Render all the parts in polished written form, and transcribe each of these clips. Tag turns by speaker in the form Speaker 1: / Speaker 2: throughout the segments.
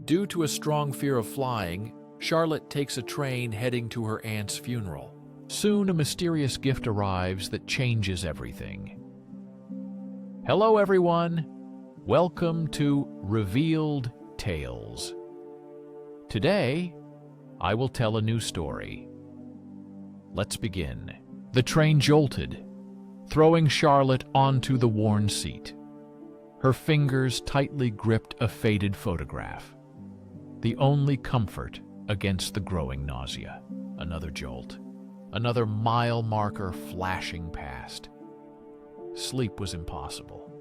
Speaker 1: Due to a strong fear of flying, Charlotte takes a train heading to her aunt's funeral. Soon, a mysterious gift arrives that changes everything. Hello, everyone. Welcome to Revealed Tales. Today, I will tell a new story. Let's begin. The train jolted, throwing Charlotte onto the worn seat. Her fingers tightly gripped a faded photograph, the only comfort against the growing nausea. Another jolt, another mile marker flashing past. Sleep was impossible.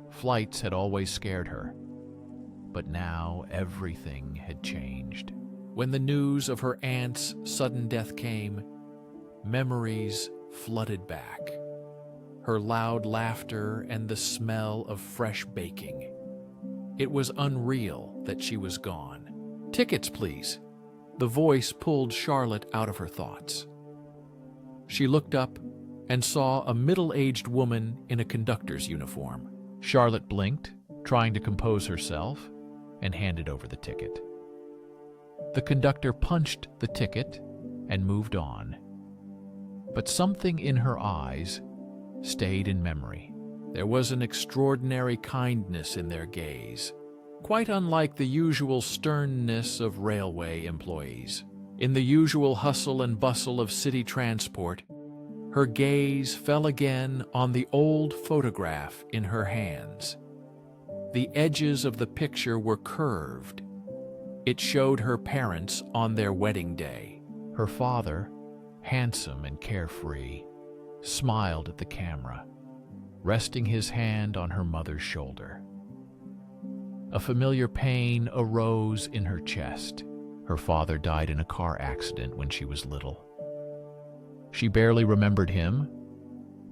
Speaker 1: Flights had always scared her, but now everything had changed. When the news of her aunt's sudden death came, memories flooded back. Her loud laughter and the smell of fresh baking. It was unreal that she was gone. "Tickets, please." The voice pulled Charlotte out of her thoughts. She looked up and saw a middle-aged woman in a conductor's uniform. Charlotte blinked, trying to compose herself, and handed over the ticket. The conductor punched the ticket and moved on. But something in her eyes stayed in memory. There was an extraordinary kindness in their gaze, quite unlike the usual sternness of railway employees. In the usual hustle and bustle of city transport, her gaze fell again on the old photograph in her hands. The edges of the picture were curved. It showed her parents on their wedding day. Her father, handsome and carefree, smiled at the camera, resting his hand on her mother's shoulder. A familiar pain arose in her chest. Her father died in a car accident when she was little. She barely remembered him,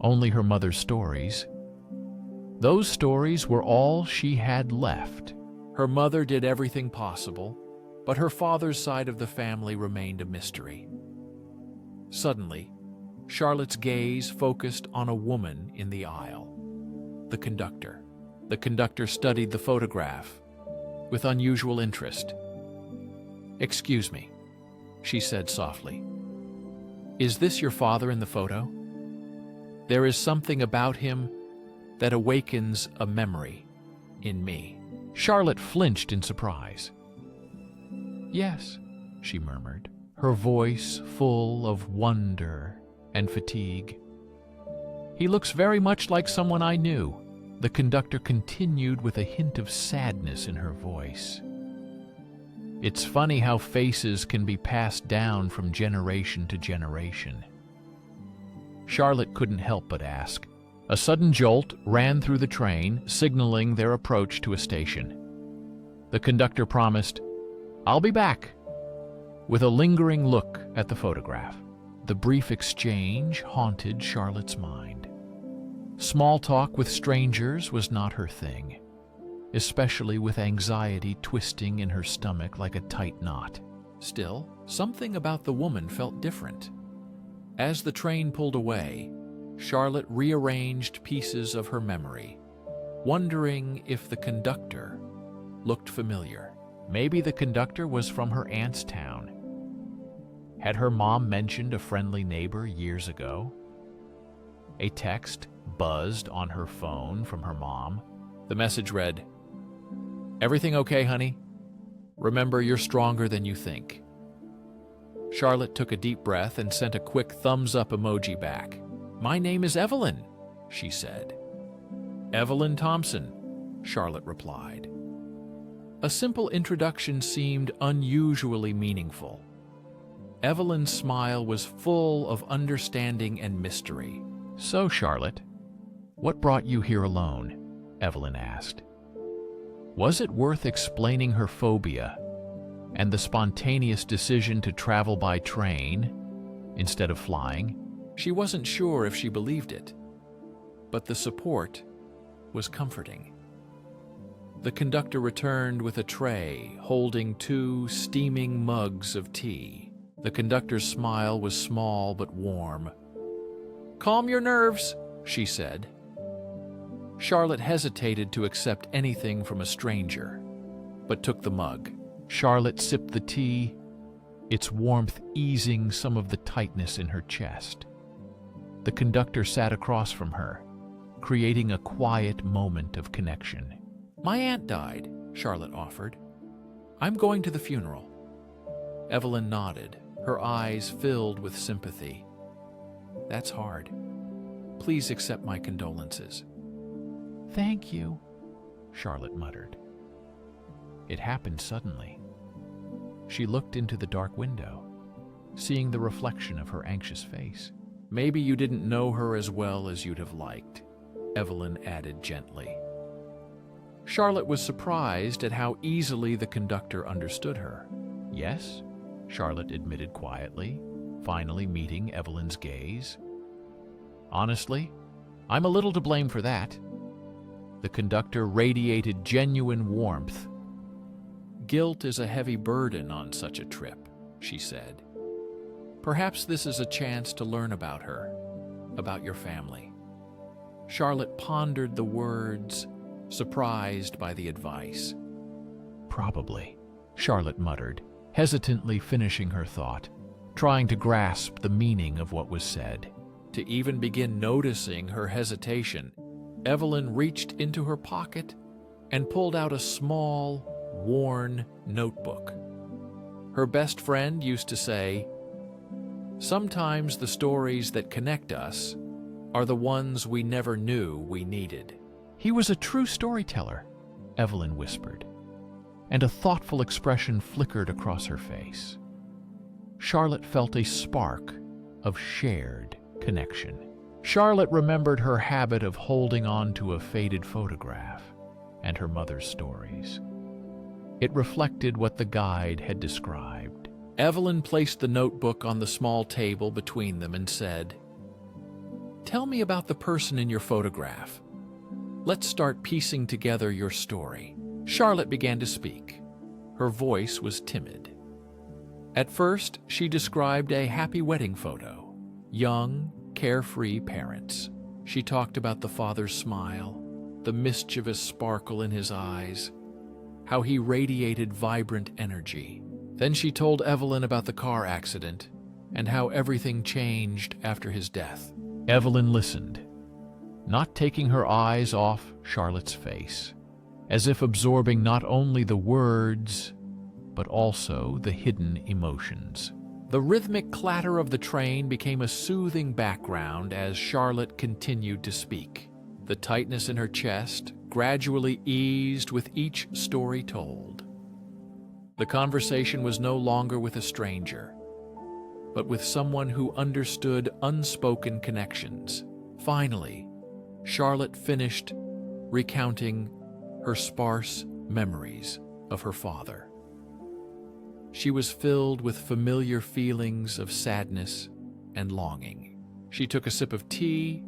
Speaker 1: only her mother's stories. Those stories were all she had left. Her mother did everything possible, but her father's side of the family remained a mystery. Suddenly, Charlotte's gaze focused on a woman in the aisle. The conductor. The conductor studied the photograph with unusual interest. "Excuse me," she said softly. "Is this your father in the photo? There is something about him that awakens a memory in me." Charlotte flinched in surprise. "Yes," she murmured, her voice full of wonder and fatigue. "He looks very much like someone I knew." The conductor continued with a hint of sadness in her voice. "It's funny how faces can be passed down from generation to generation." Charlotte couldn't help but ask. A sudden jolt ran through the train, signaling their approach to a station. The conductor promised, "I'll be back," with a lingering look at the photograph. The brief exchange haunted Charlotte's mind. Small talk with strangers was not her thing, especially with anxiety twisting in her stomach like a tight knot. Still, something about the woman felt different. As the train pulled away, Charlotte rearranged pieces of her memory, wondering if the conductor looked familiar. Maybe the conductor was from her aunt's town. Had her mom mentioned a friendly neighbor years ago? A text buzzed on her phone from her mom. The message read, "Everything okay, honey? Remember, you're stronger than you think." Charlotte took a deep breath and sent a quick thumbs-up emoji back. "My name is Evelyn," she said. "Evelyn Thompson," Charlotte replied. A simple introduction seemed unusually meaningful. Evelyn's smile was full of understanding and mystery. "So, Charlotte, what brought you here alone?" Evelyn asked. Was it worth explaining her phobia and the spontaneous decision to travel by train instead of flying? She wasn't sure if she believed it, but the support was comforting. The conductor returned with a tray holding 2 steaming mugs of tea. The conductor's smile was small but warm. "Calm your nerves," she said. Charlotte hesitated to accept anything from a stranger, but took the mug. Charlotte sipped the tea, its warmth easing some of the tightness in her chest. The conductor sat across from her, creating a quiet moment of connection. "My aunt died," Charlotte offered. "I'm going to the funeral." Evelyn nodded, her eyes filled with sympathy. "That's hard. Please accept my condolences." "Thank you," Charlotte muttered. It happened suddenly. She looked into the dark window, seeing the reflection of her anxious face. "Maybe you didn't know her as well as you'd have liked," Evelyn added gently. Charlotte was surprised at how easily the conductor understood her. "Yes," Charlotte admitted quietly, finally meeting Evelyn's gaze. "Honestly, I'm a little to blame for that." The conductor radiated genuine warmth. "Guilt is a heavy burden on such a trip," she said. "Perhaps this is a chance to learn about her, about your family." Charlotte pondered the words, surprised by the advice. "Probably," Charlotte muttered, hesitantly finishing her thought, trying to grasp the meaning of what was said. To even begin noticing her hesitation, Evelyn reached into her pocket and pulled out a small, worn notebook. Her best friend used to say, "Sometimes the stories that connect us are the ones we never knew we needed." "He was a true storyteller," Evelyn whispered, and a thoughtful expression flickered across her face. Charlotte felt a spark of shared connection. Charlotte remembered her habit of holding on to a faded photograph and her mother's stories. It reflected what the guide had described. Evelyn placed the notebook on the small table between them and said, "Tell me about the person in your photograph. Let's start piecing together your story." Charlotte began to speak. Her voice was timid. At first, she described a happy wedding photo. Young, carefree parents. She talked about the father's smile, the mischievous sparkle in his eyes, how he radiated vibrant energy. Then she told Evelyn about the car accident and how everything changed after his death. Evelyn listened, not taking her eyes off Charlotte's face, as if absorbing not only the words, but also the hidden emotions. The rhythmic clatter of the train became a soothing background as Charlotte continued to speak. The tightness in her chest gradually eased with each story told. The conversation was no longer with a stranger, but with someone who understood unspoken connections. Finally, Charlotte finished recounting her sparse memories of her father. She was filled with familiar feelings of sadness and longing. She took a sip of tea,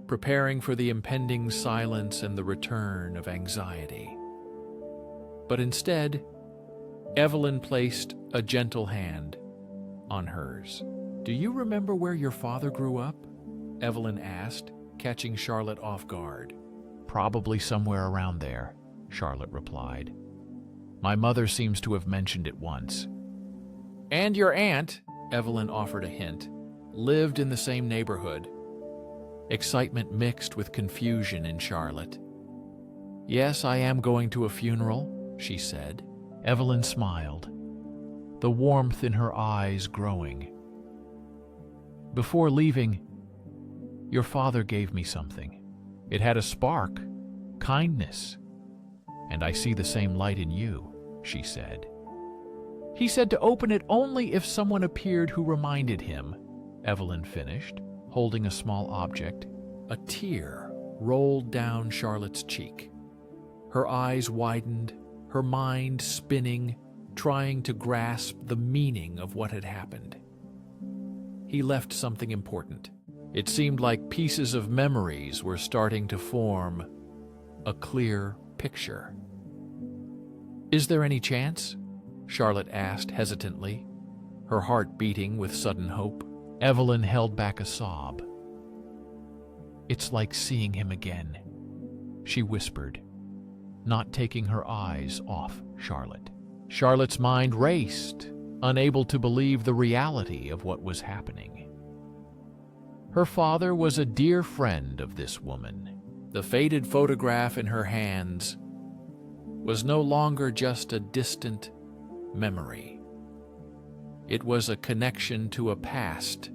Speaker 1: preparing for the impending silence and the return of anxiety. But instead, Evelyn placed a gentle hand on hers. "Do you remember where your father grew up?" Evelyn asked, catching Charlotte off guard. "Probably somewhere around there," Charlotte replied. "My mother seems to have mentioned it once." "And your aunt," Evelyn offered a hint, "lived in the same neighborhood." Excitement mixed with confusion in Charlotte. "Yes, I am going to a funeral," she said. Evelyn smiled, the warmth in her eyes growing. "Before leaving, your father gave me something. It had a spark, kindness, and I see the same light in you," she said. "He said to open it only if someone appeared who reminded him," Evelyn finished, holding a small object. A tear rolled down Charlotte's cheek. Her eyes widened, her mind spinning, trying to grasp the meaning of what had happened. He left something important. It seemed like pieces of memories were starting to form a clear picture. "Is there any chance?" Charlotte asked hesitantly, her heart beating with sudden hope. Evelyn held back a sob. "It's like seeing him again," she whispered, not taking her eyes off Charlotte. Charlotte's mind raced, unable to believe the reality of what was happening. Her father was a dear friend of this woman. The faded photograph in her hands was no longer just a distant memory. It was a connection to a past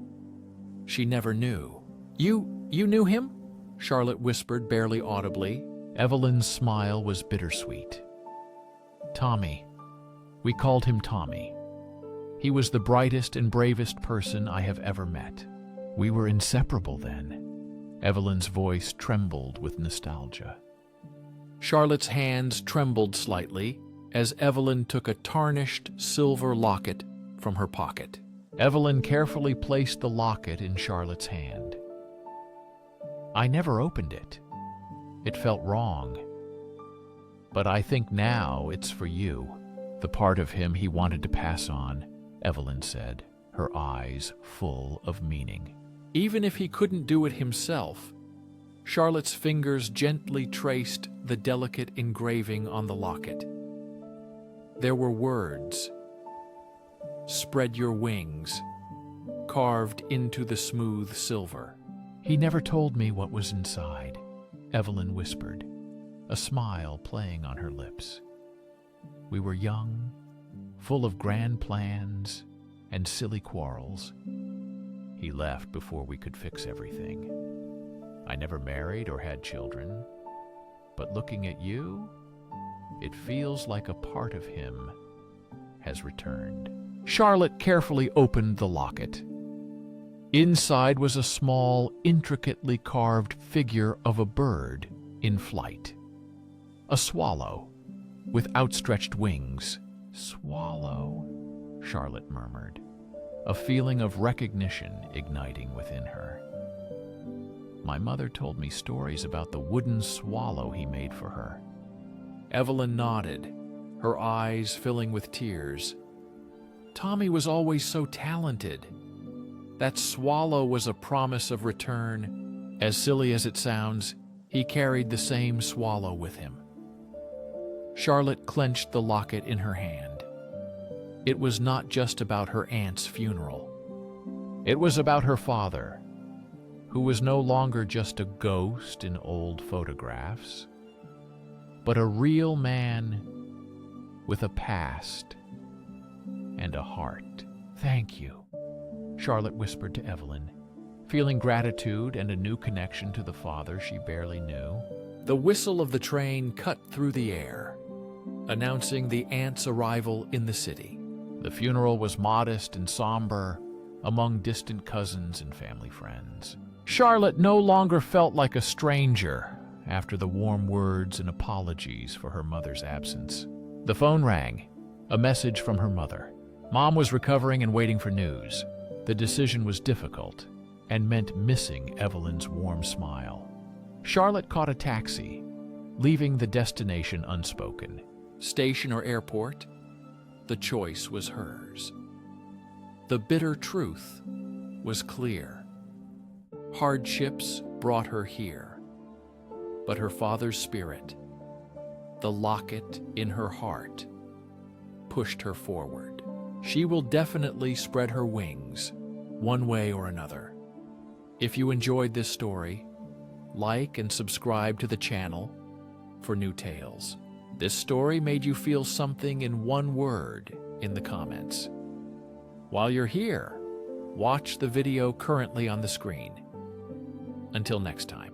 Speaker 1: she never knew. You knew him?" Charlotte whispered, barely audibly. Evelyn's smile was bittersweet. "Tommy. We called him Tommy. He was the brightest and bravest person I have ever met. We were inseparable then." Evelyn's voice trembled with nostalgia. Charlotte's hands trembled slightly as Evelyn took a tarnished silver locket from her pocket. Evelyn carefully placed the locket in Charlotte's hand. "I never opened it. It felt wrong. But I think now it's for you, the part of him he wanted to pass on," Evelyn said, her eyes full of meaning. Even if he couldn't do it himself, Charlotte's fingers gently traced the delicate engraving on the locket. There were words, "Spread your wings," carved into the smooth silver. "He never told me what was inside," Evelyn whispered, a smile playing on her lips. "We were young, full of grand plans and silly quarrels. He left before we could fix everything. I never married or had children, but looking at you, it feels like a part of him has returned." Charlotte carefully opened the locket. Inside was a small, intricately carved figure of a bird in flight. A swallow with outstretched wings. "Swallow," Charlotte murmured, a feeling of recognition igniting within her. "My mother told me stories about the wooden swallow he made for her." Evelyn nodded, her eyes filling with tears. "Tommy was always so talented. That swallow was a promise of return. As silly as it sounds, he carried the same swallow with him." Charlotte clenched the locket in her hand. It was not just about her aunt's funeral. It was about her father, who was no longer just a ghost in old photographs, but a real man with a past and a heart. "Thank you," Charlotte whispered to Evelyn, feeling gratitude and a new connection to the father she barely knew. The whistle of the train cut through the air, announcing the aunt's arrival in the city. The funeral was modest and somber, among distant cousins and family friends. Charlotte no longer felt like a stranger after the warm words and apologies for her mother's absence. The phone rang, a message from her mother. Mom was recovering and waiting for news. The decision was difficult and meant missing Evelyn's warm smile. Charlotte caught a taxi, leaving the destination unspoken. Station or airport, the choice was hers. The bitter truth was clear. Hardships brought her here, but her father's spirit, the locket in her heart, pushed her forward. She will definitely spread her wings, one way or another. If you enjoyed this story, like and subscribe to the channel for new tales. This story made you feel something in one word in the comments. While you're here, watch the video currently on the screen. Until next time.